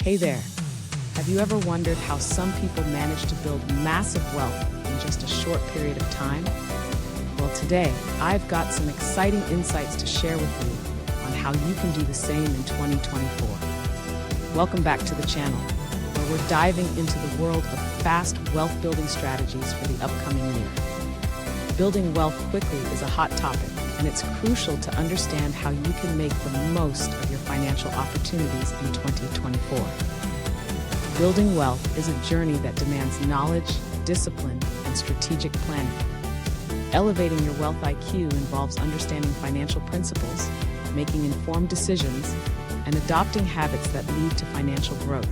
Hey there. Have you ever wondered how some people manage to build massive wealth in just a short period of time? Well, today, I've got some exciting insights to share with you on how you can do the same in 2024. Welcome back to the channel, where we're diving into the world of fast wealth-building strategies for the upcoming year. Building wealth quickly is a hot topic, and it's crucial to understand how you can make the most of your financial opportunities in 2024. Building wealth is a journey that demands knowledge, discipline, and strategic planning. Elevating your wealth IQ involves understanding financial principles, making informed decisions, and adopting habits that lead to financial growth.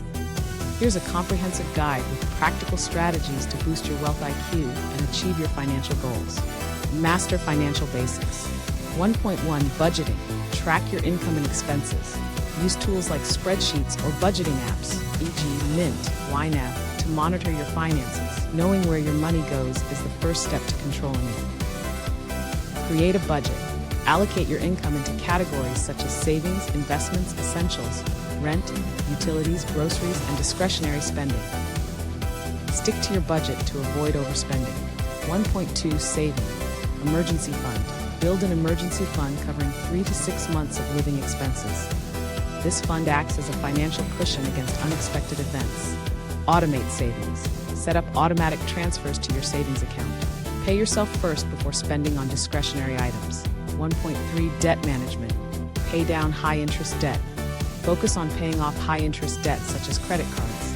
Here's a comprehensive guide with practical strategies to boost your wealth IQ and achieve your financial goals. Master financial basics. 1.1 Budgeting. Track your income and expenses. Use tools like spreadsheets or budgeting apps, e.g. Mint, YNAB, to monitor your finances. Knowing where your money goes is the first step to controlling it. Create a budget. Allocate your income into categories such as savings, investments, essentials, rent, utilities, groceries, and discretionary spending. Stick to your budget to avoid overspending. 1.2 Saving. Emergency fund. Build an emergency fund covering 3 to 6 months of living expenses. This fund acts as a financial cushion against unexpected events. Automate savings. Set up automatic transfers to your savings account. Pay yourself first before spending on discretionary items. 1.3 Debt management. Pay down high-interest debt. Focus on paying off high-interest debt such as credit cards.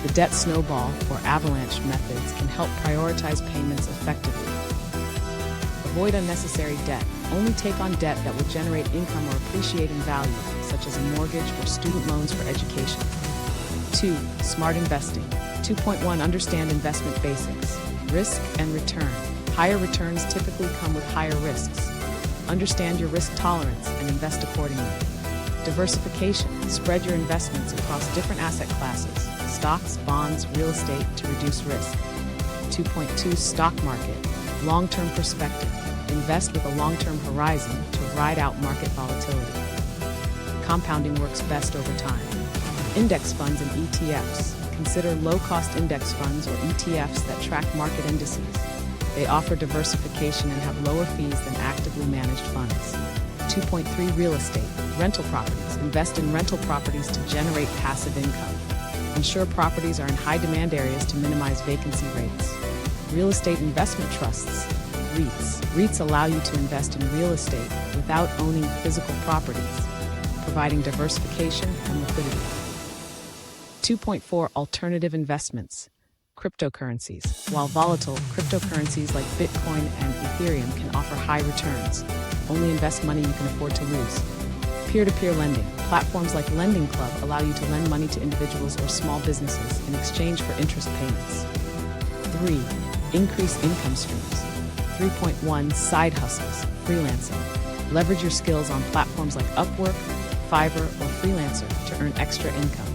The debt snowball or avalanche methods can help prioritize payments effectively. Avoid unnecessary debt. Only take on debt that will generate income or appreciate in value, such as a mortgage or student loans for education. 2. Smart investing. 2.1 Understand investment basics. Risk and return. Higher returns typically come with higher risks. Understand your risk tolerance and invest accordingly. Diversification. Spread your investments across different asset classes, stocks, bonds, real estate, to reduce risk. 2.2 Stock market. Long-term perspective. Invest with a long-term horizon to ride out market volatility. Compounding works best over time. Index funds and ETFs. Consider low-cost index funds or ETFs that track market indices. They offer diversification and have lower fees than actively managed funds. 2.3 Real estate. Rental properties. Invest in rental properties to generate passive income. Ensure properties are in high-demand areas to minimize vacancy rates. Real estate investment trusts. REITs. REITs allow you to invest in real estate without owning physical properties, providing diversification and liquidity. 2.4 Alternative investments. Cryptocurrencies. While volatile, cryptocurrencies like Bitcoin and Ethereum can offer high returns. Only invest money you can afford to lose. Peer-to-peer lending. Platforms like Lending Club allow you to lend money to individuals or small businesses in exchange for interest payments. 3. Increase income streams. 3.1 Side hustles. Freelancing. Leverage your skills on platforms like Upwork, Fiverr, or Freelancer to earn extra income.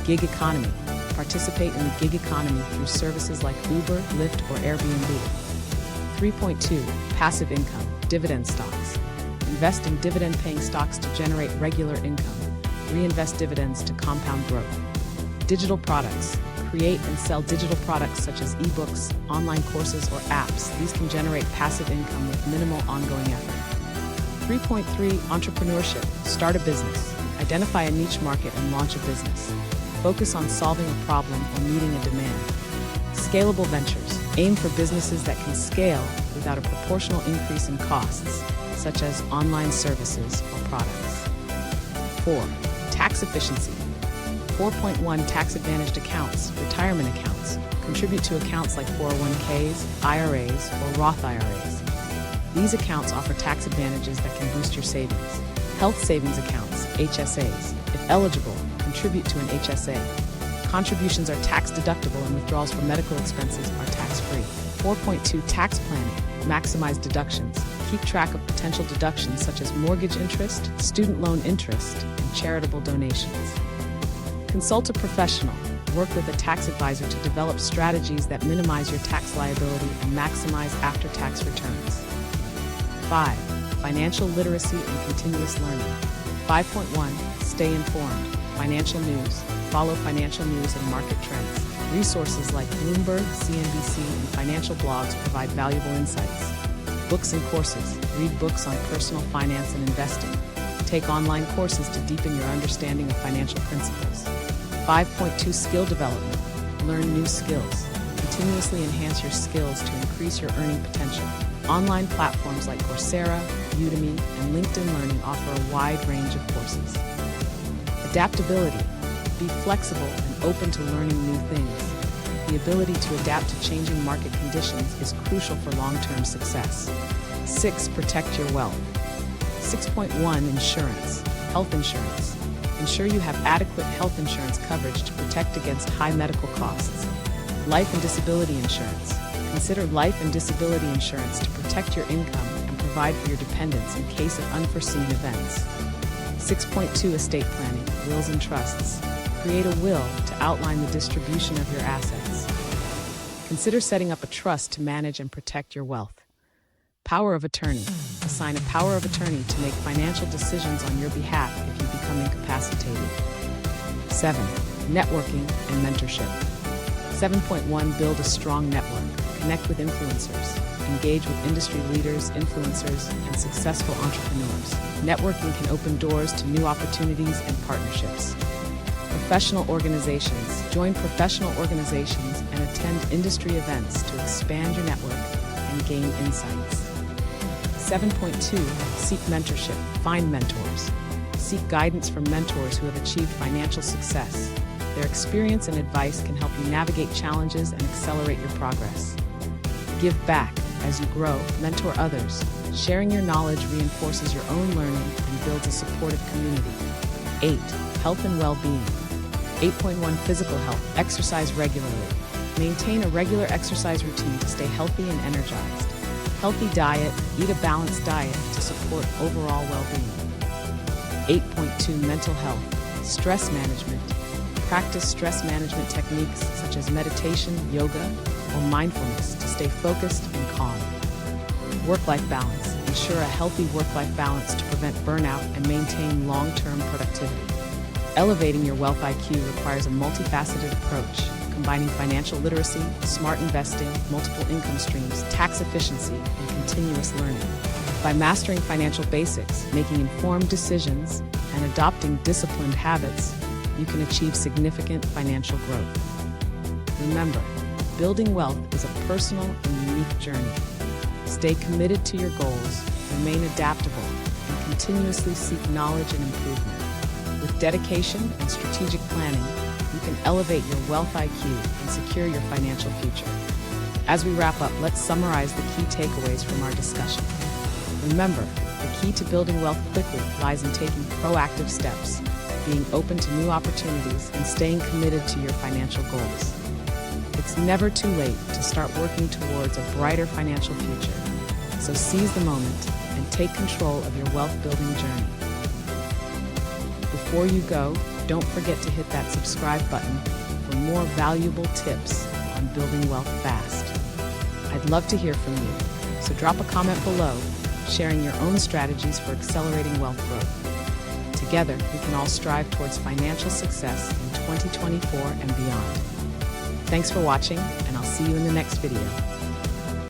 Gig economy. Participate in the gig economy through services like Uber, Lyft, or Airbnb. 3.2 Passive income. Dividend stocks. Invest in dividend-paying stocks to generate regular income. Reinvest dividends to compound growth. Digital products. Create and sell digital products such as ebooks, online courses, or apps. These can generate passive income with minimal ongoing effort. 3.3 Entrepreneurship. Start a business. Identify a niche market and launch a business. Focus on solving a problem or meeting a demand. Scalable ventures. Aim for businesses that can scale without a proportional increase in costs, such as online services or products. 4. Tax efficiency. 4.1 Tax-advantaged accounts, retirement accounts. Contribute to accounts like 401ks, IRAs, or Roth IRAs. These accounts offer tax advantages that can boost your savings. Health savings accounts, HSAs. If eligible, contribute to an HSA. Contributions are tax-deductible and withdrawals for medical expenses are tax-free. 4.2 Tax planning. Maximize deductions. Keep track of potential deductions such as mortgage interest, student loan interest, and charitable donations. Consult a professional. Work with a tax advisor to develop strategies that minimize your tax liability and maximize after-tax returns. 5. Financial literacy and continuous learning. 5.1 Stay informed. Financial news, follow financial news and market trends. Resources like Bloomberg, CNBC, and financial blogs provide valuable insights. Books and courses. Read books on personal finance and investing. Take online courses to deepen your understanding of financial principles. 5.2 Skill development. Learn new skills. Continuously enhance your skills to increase your earning potential. Online platforms like Coursera, Udemy, and LinkedIn Learning offer a wide range of courses. Adaptability. Be flexible and open to learning new things. The ability to adapt to changing market conditions is crucial for long-term success. 6. Protect your wealth. 6.1 Insurance. Health insurance. Ensure you have adequate health insurance coverage to protect against high medical costs. Life and disability insurance. Consider life and disability insurance to protect your income and provide for your dependents in case of unforeseen events. 6.2 Estate planning. Wills and trusts. Create a will to outline the distribution of your assets. Consider setting up a trust to manage and protect your wealth. Power of attorney. Assign a power of attorney to make financial decisions on your behalf if you become incapacitated. 7. Networking and mentorship. 7.1 Build a strong network. Connect with influencers. Engage with industry leaders, influencers, and successful entrepreneurs. Networking can open doors to new opportunities and partnerships. Professional organizations. Join professional organizations and attend industry events to expand your network and gain insights. 7.2 Seek mentorship. Find mentors. Seek guidance from mentors who have achieved financial success. Their experience and advice can help you navigate challenges and accelerate your progress. Give back. As you grow, mentor others. Sharing your knowledge reinforces your own learning and builds a supportive community. 8. Health and well-being. 8.1 Physical health. Exercise regularly. Maintain a regular exercise routine to stay healthy and energized. Healthy diet. Eat a balanced diet to support overall well-being. 8.2 Mental health. Stress management. Practice stress management techniques such as meditation, yoga, or mindfulness to stay focused and calm. Work-life balance. Ensure a healthy work-life balance to prevent burnout and maintain long-term productivity. Elevating your wealth IQ requires a multifaceted approach, combining financial literacy, smart investing, multiple income streams, tax efficiency, and continuous learning. By mastering financial basics, making informed decisions, and adopting disciplined habits, you can achieve significant financial growth. Remember, building wealth is a personal and unique journey. Stay committed to your goals, remain adaptable, and continuously seek knowledge and improvement. With dedication and strategic planning, you can elevate your wealth IQ and secure your financial future. As we wrap up, let's summarize the key takeaways from our discussion. Remember, the key to building wealth quickly lies in taking proactive steps, being open to new opportunities, and staying committed to your financial goals. It's never too late to start working towards a brighter financial future. So seize the moment and take control of your wealth-building journey. Before you go, don't forget to hit that subscribe button for more valuable tips on building wealth fast. I'd love to hear from you, so drop a comment below, sharing your own strategies for accelerating wealth growth. Together, we can all strive towards financial success in 2024 and beyond. Thanks for watching, and I'll see you in the next video.